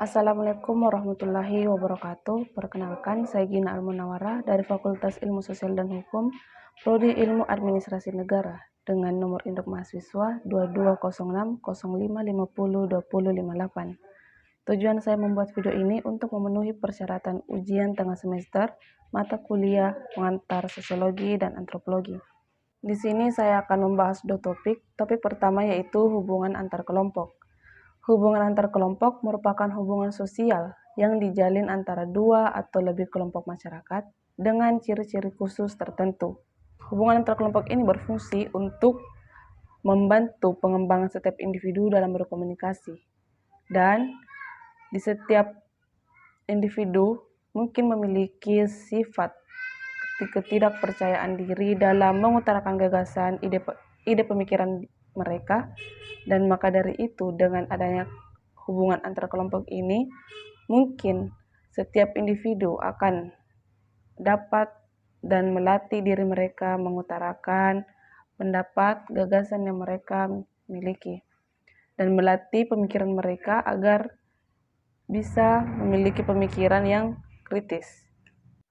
Assalamualaikum warahmatullahi wabarakatuh. Perkenalkan, saya Gina Almunawara dari Fakultas Ilmu Sosial dan Hukum, Prodi Ilmu Administrasi Negara, dengan nomor induk mahasiswa 220605502058. Tujuan saya membuat video ini untuk memenuhi persyaratan ujian tengah semester mata kuliah pengantar sosiologi dan antropologi. Di sini saya akan membahas dua topik. Topik pertama yaitu hubungan antar kelompok. Hubungan antar kelompok merupakan hubungan sosial yang dijalin antara dua atau lebih kelompok masyarakat dengan ciri-ciri khusus tertentu. Hubungan antar kelompok ini berfungsi untuk membantu pengembangan setiap individu dalam berkomunikasi. Dan di setiap individu mungkin memiliki sifat ketidakpercayaan diri dalam mengutarakan gagasan, ide pemikiran mereka. Dan maka dari itu, dengan adanya hubungan antar kelompok ini, mungkin setiap individu akan dapat dan melatih diri mereka mengutarakan pendapat, gagasan yang mereka miliki, dan melatih pemikiran mereka agar bisa memiliki pemikiran yang kritis.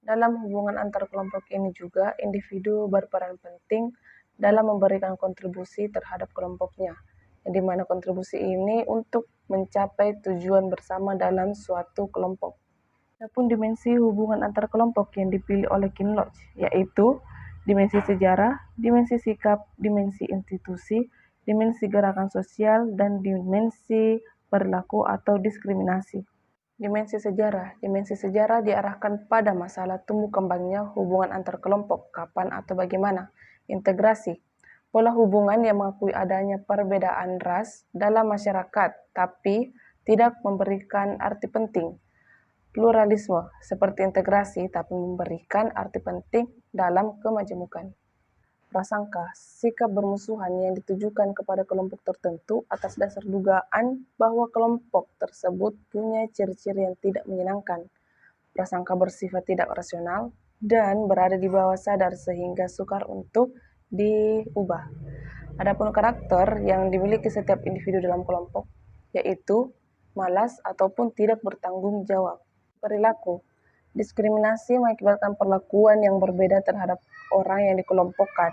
Dalam hubungan antar kelompok ini juga, individu berperan penting dalam memberikan kontribusi terhadap kelompoknya, di mana kontribusi ini untuk mencapai tujuan bersama dalam suatu kelompok. Adapun dimensi hubungan antar kelompok yang dipilih oleh Kinloch, yaitu dimensi sejarah, dimensi sikap, dimensi institusi, dimensi gerakan sosial, dan dimensi perilaku atau diskriminasi. Dimensi sejarah diarahkan pada masalah tumbuh kembangnya hubungan antar kelompok, kapan atau bagaimana. Integrasi, pola hubungan yang mengakui adanya perbedaan ras dalam masyarakat, tapi tidak memberikan arti penting. Pluralisme, seperti integrasi, tapi memberikan arti penting dalam kemajemukan. Prasangka, sikap bermusuhan yang ditujukan kepada kelompok tertentu atas dasar dugaan bahwa kelompok tersebut punya ciri-ciri yang tidak menyenangkan. Prasangka bersifat tidak rasional dan berada di bawah sadar sehingga sukar untuk diubah. Adapun karakter yang dimiliki setiap individu dalam kelompok, yaitu malas ataupun tidak bertanggung jawab. Perilaku, diskriminasi mengakibatkan perlakuan yang berbeda terhadap orang yang dikelompokkan.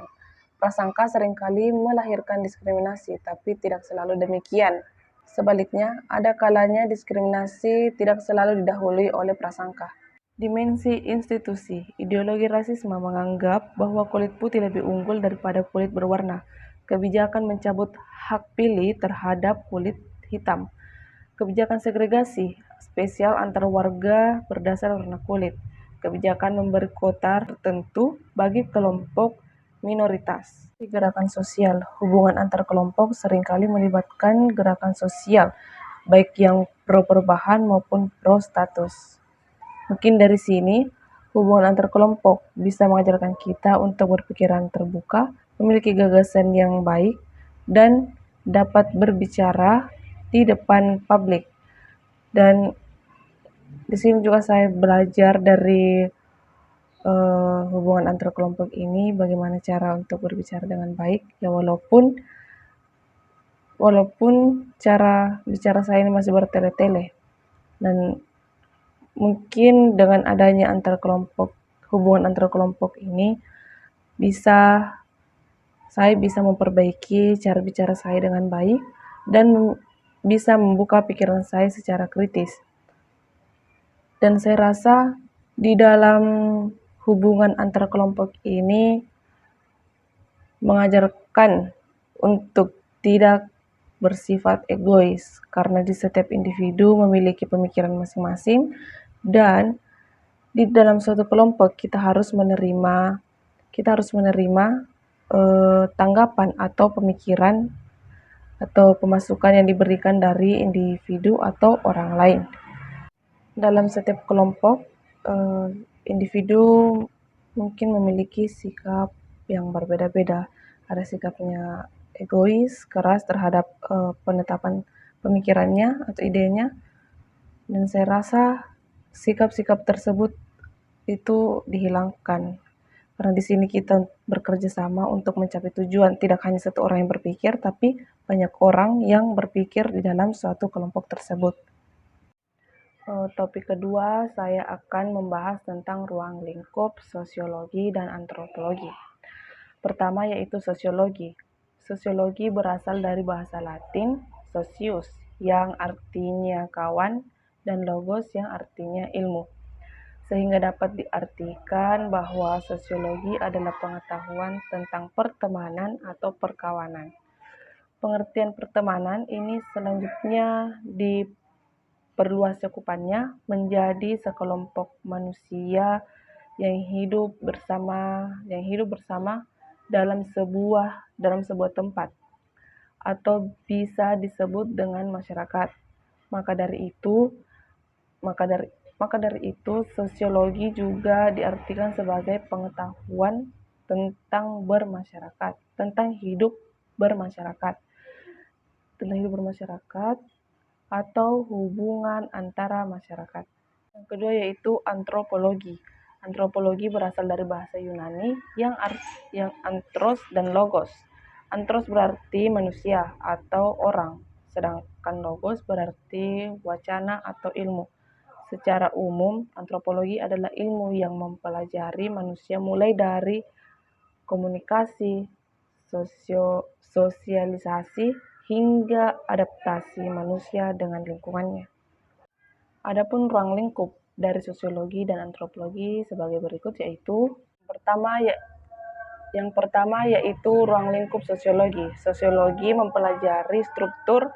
Prasangka seringkali melahirkan diskriminasi, tapi tidak selalu demikian. Sebaliknya, ada kalanya diskriminasi tidak selalu didahului oleh prasangka. Dimensi institusi, ideologi rasisme menganggap bahwa kulit putih lebih unggul daripada kulit berwarna. Kebijakan mencabut hak pilih terhadap kulit hitam. Kebijakan segregasi spesial antar warga berdasar warna kulit. Kebijakan memberi kuota tertentu bagi kelompok minoritas. Gerakan sosial, hubungan antar kelompok seringkali melibatkan gerakan sosial, baik yang pro perubahan maupun pro status. Mungkin dari sini, hubungan antar kelompok bisa mengajarkan kita untuk berpikiran terbuka, memiliki gagasan yang baik, dan dapat berbicara di depan publik. Dan di sini juga saya belajar dari hubungan antar kelompok ini, bagaimana cara untuk berbicara dengan baik, ya walaupun cara bicara saya ini masih bertele-tele. Dan mungkin dengan adanya hubungan antar kelompok ini, saya bisa memperbaiki cara bicara saya dengan baik dan bisa membuka pikiran saya secara kritis. Dan saya rasa di dalam hubungan antar kelompok ini mengajarkan untuk tidak bersifat egois, karena di setiap individu memiliki pemikiran masing-masing, dan di dalam suatu kelompok kita harus menerima tanggapan atau pemikiran atau pemasukan yang diberikan dari individu atau orang lain. Dalam setiap kelompok, individu mungkin memiliki sikap yang berbeda-beda. Ada sikapnya egois, keras terhadap penetapan pemikirannya atau idenya, dan saya rasa sikap-sikap tersebut itu dihilangkan. Karena di sini kita bekerja sama untuk mencapai tujuan, tidak hanya satu orang yang berpikir, tapi banyak orang yang berpikir di dalam suatu kelompok tersebut. Topik kedua, saya akan membahas tentang ruang lingkup sosiologi dan antropologi. Pertama yaitu sosiologi. Sosiologi berasal dari bahasa Latin socius yang artinya kawan dan logos yang artinya ilmu. Sehingga dapat diartikan bahwa sosiologi adalah pengetahuan tentang pertemanan atau perkawanan. Pengertian pertemanan ini selanjutnya diperluas cakupannya menjadi sekelompok manusia yang hidup bersama dalam sebuah tempat, atau bisa disebut dengan masyarakat. Maka dari itu sosiologi juga diartikan sebagai pengetahuan tentang hidup bermasyarakat atau hubungan antara masyarakat. Yang kedua yaitu antropologi. Antropologi berasal dari bahasa Yunani yang antros dan logos. Antros berarti manusia atau orang, sedangkan logos berarti wacana atau ilmu. Secara umum, antropologi adalah ilmu yang mempelajari manusia mulai dari komunikasi, sosialisasi, hingga adaptasi manusia dengan lingkungannya. Adapun ruang lingkup dari sosiologi dan antropologi sebagai berikut yaitu yang pertama yaitu ruang lingkup sosiologi. Sosiologi mempelajari struktur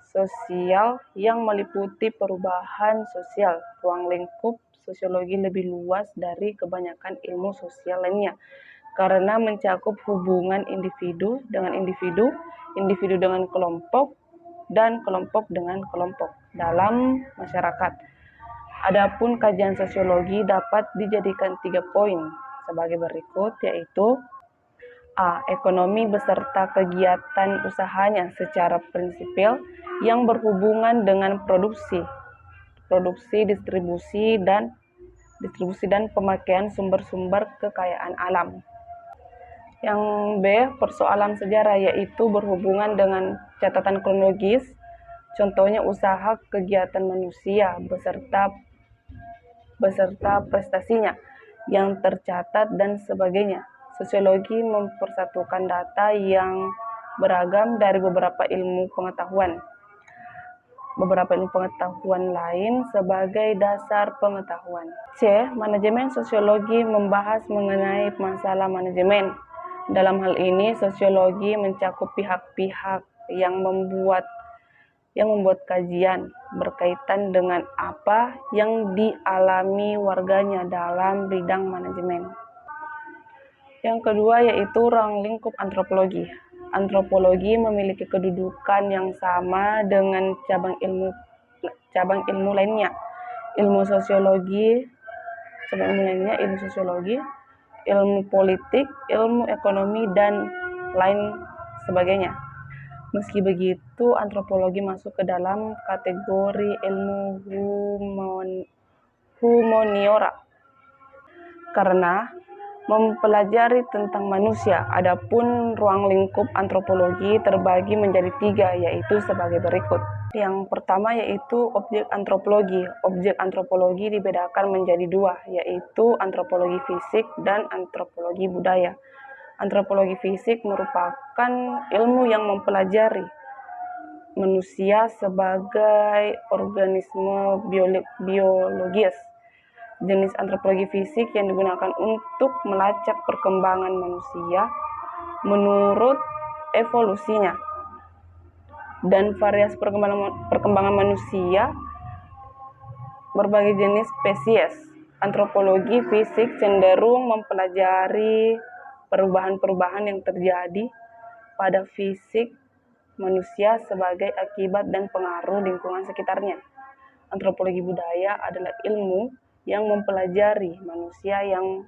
sosial yang meliputi perubahan sosial. Ruang lingkup sosiologi lebih luas dari kebanyakan ilmu sosial lainnya karena mencakup hubungan individu dengan individu, individu dengan kelompok, dan kelompok dengan kelompok dalam masyarakat. Adapun kajian sosiologi dapat dijadikan 3 poin sebagai berikut, yaitu A. Ekonomi beserta kegiatan usahanya secara prinsipil yang berhubungan dengan produksi, distribusi dan pemakaian sumber-sumber kekayaan alam. Yang B. Persoalan sejarah, yaitu berhubungan dengan catatan kronologis, contohnya usaha kegiatan manusia beserta prestasinya yang tercatat dan sebagainya. Sosiologi mempersatukan data yang beragam dari beberapa ilmu pengetahuan lain sebagai dasar pengetahuan. C. Manajemen sosiologi membahas mengenai masalah manajemen. Dalam hal ini, sosiologi mencakup pihak-pihak yang membuat kajian berkaitan dengan apa yang dialami warganya dalam bidang manajemen. Yang kedua yaitu ruang lingkup antropologi. Antropologi memiliki kedudukan yang sama dengan cabang ilmu lainnya. Ilmu sosiologi, ilmu politik, ilmu ekonomi, dan lain sebagainya. Meski begitu, antropologi masuk ke dalam kategori ilmu humaniora karena mempelajari tentang manusia. Adapun ruang lingkup antropologi terbagi menjadi 3, yaitu sebagai berikut. Yang pertama yaitu objek antropologi. Objek antropologi dibedakan menjadi 2, yaitu antropologi fisik dan antropologi budaya. Antropologi fisik merupakan ilmu yang mempelajari manusia sebagai organisme biologis. Jenis antropologi fisik yang digunakan untuk melacak perkembangan manusia menurut evolusinya dan variasi perkembangan manusia berbagai jenis spesies. Antropologi fisik cenderung mempelajari perubahan-perubahan yang terjadi pada fisik manusia sebagai akibat dan pengaruh lingkungan sekitarnya. Antropologi budaya adalah ilmu yang mempelajari manusia yang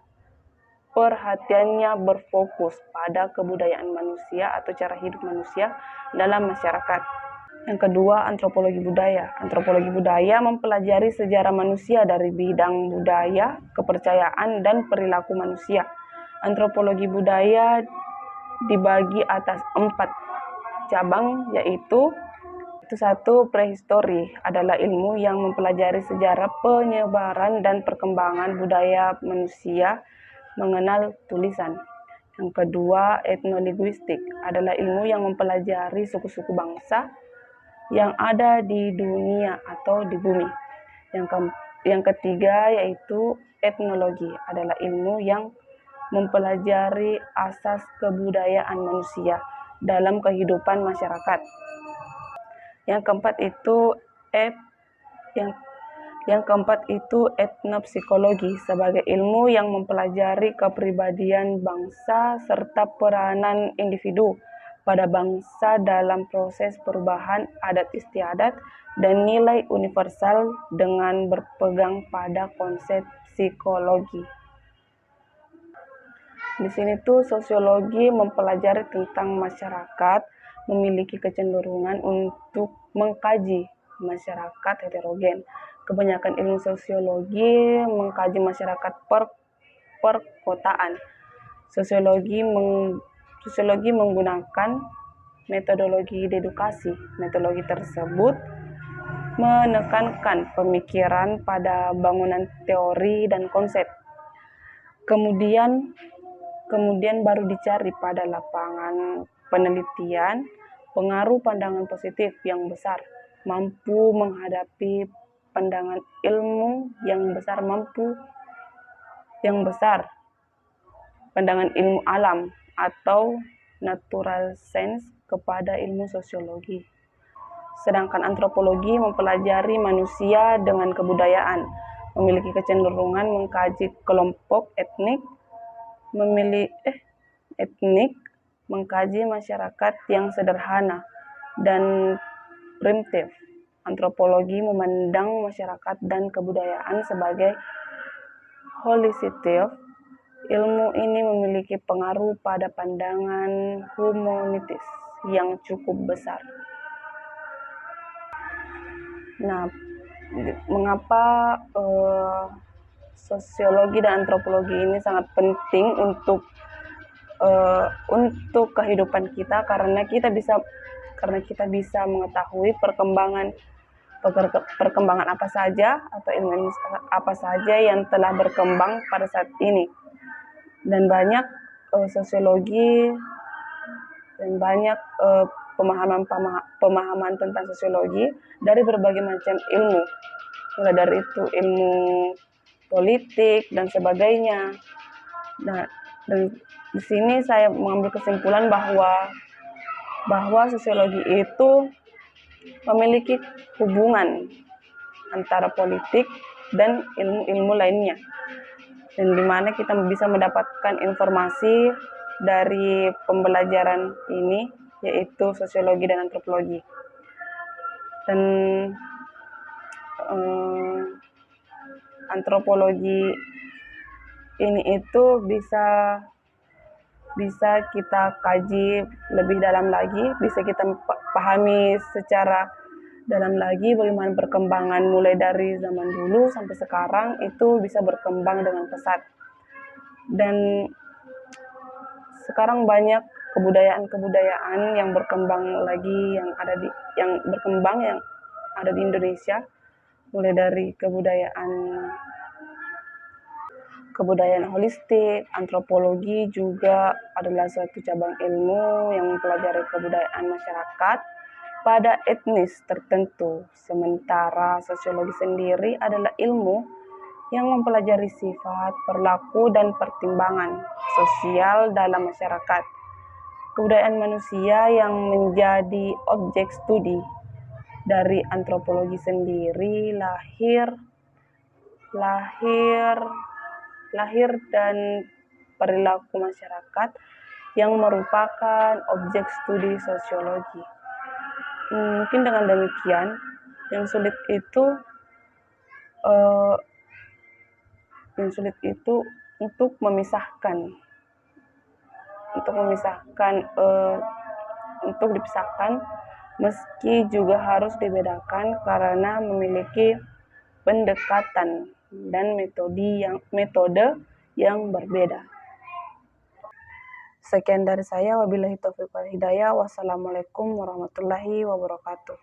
perhatiannya berfokus pada kebudayaan manusia atau cara hidup manusia dalam masyarakat. Yang kedua, antropologi budaya. Antropologi budaya mempelajari sejarah manusia dari bidang budaya, kepercayaan, dan perilaku manusia. Antropologi budaya dibagi atas 4 cabang, yaitu satu, prehistori adalah ilmu yang mempelajari sejarah penyebaran dan perkembangan budaya manusia mengenal tulisan. Yang kedua, etnolinguistik adalah ilmu yang mempelajari suku-suku bangsa yang ada di dunia atau di bumi. Yang ketiga yaitu etnologi adalah ilmu yang mempelajari asas kebudayaan manusia dalam kehidupan masyarakat. Yang keempat itu etnopsikologi sebagai ilmu yang mempelajari kepribadian bangsa serta peranan individu pada bangsa dalam proses perubahan adat istiadat dan nilai universal dengan berpegang pada konsep psikologi. Di sini tuh sosiologi mempelajari tentang masyarakat, memiliki kecenderungan untuk mengkaji masyarakat heterogen. Kebanyakan ilmu sosiologi mengkaji masyarakat perkotaan. Sosiologi menggunakan metodologi dedukasi. Metodologi tersebut menekankan pemikiran pada bangunan teori dan konsep. Kemudian baru dicari pada lapangan penelitian pengaruh pandangan positif yang besar, mampu menghadapi pandangan ilmu yang besar, pandangan ilmu alam atau natural science kepada ilmu sosiologi. Sedangkan antropologi mempelajari manusia dengan kebudayaan, memiliki kecenderungan mengkaji kelompok etnik, mengkaji masyarakat yang sederhana dan primitif. Antropologi memandang masyarakat dan kebudayaan sebagai holistik. Ilmu ini memiliki pengaruh pada pandangan humanitis yang cukup besar. Nah, mengapa sosiologi dan antropologi ini sangat penting untuk kehidupan kita, karena kita bisa mengetahui perkembangan apa saja atau ilmu apa saja yang telah berkembang pada saat ini, dan banyak sosiologi dan banyak pemahaman tentang sosiologi dari berbagai macam ilmu, mulai dari itu ilmu politik dan sebagainya. Nah, dan di sini saya mengambil kesimpulan bahwa sosiologi itu memiliki hubungan antara politik dan ilmu-ilmu lainnya, dan di mana kita bisa mendapatkan informasi dari pembelajaran ini, yaitu sosiologi dan antropologi. Dan antropologi ini itu bisa kita kaji lebih dalam lagi, bisa kita pahami secara dalam lagi bagaimana perkembangan mulai dari zaman dulu sampai sekarang itu bisa berkembang dengan pesat. Dan sekarang banyak kebudayaan yang berkembang lagi yang ada di Indonesia, mulai dari kebudayaan holistik. Antropologi juga adalah suatu cabang ilmu yang mempelajari kebudayaan masyarakat pada etnis tertentu, sementara sosiologi sendiri adalah ilmu yang mempelajari sifat, perilaku, dan pertimbangan sosial dalam masyarakat. Kebudayaan manusia yang menjadi objek studi dari antropologi sendiri lahir dan perilaku masyarakat yang merupakan objek studi sosiologi. Mungkin dengan demikian, yang sulit itu untuk dipisahkan, meski juga harus dibedakan karena memiliki pendekatan dan metode yang berbeda. Sekian dari saya, wabillahi taufiq wal hidayah. Wassalamualaikum warahmatullahi wabarakatuh.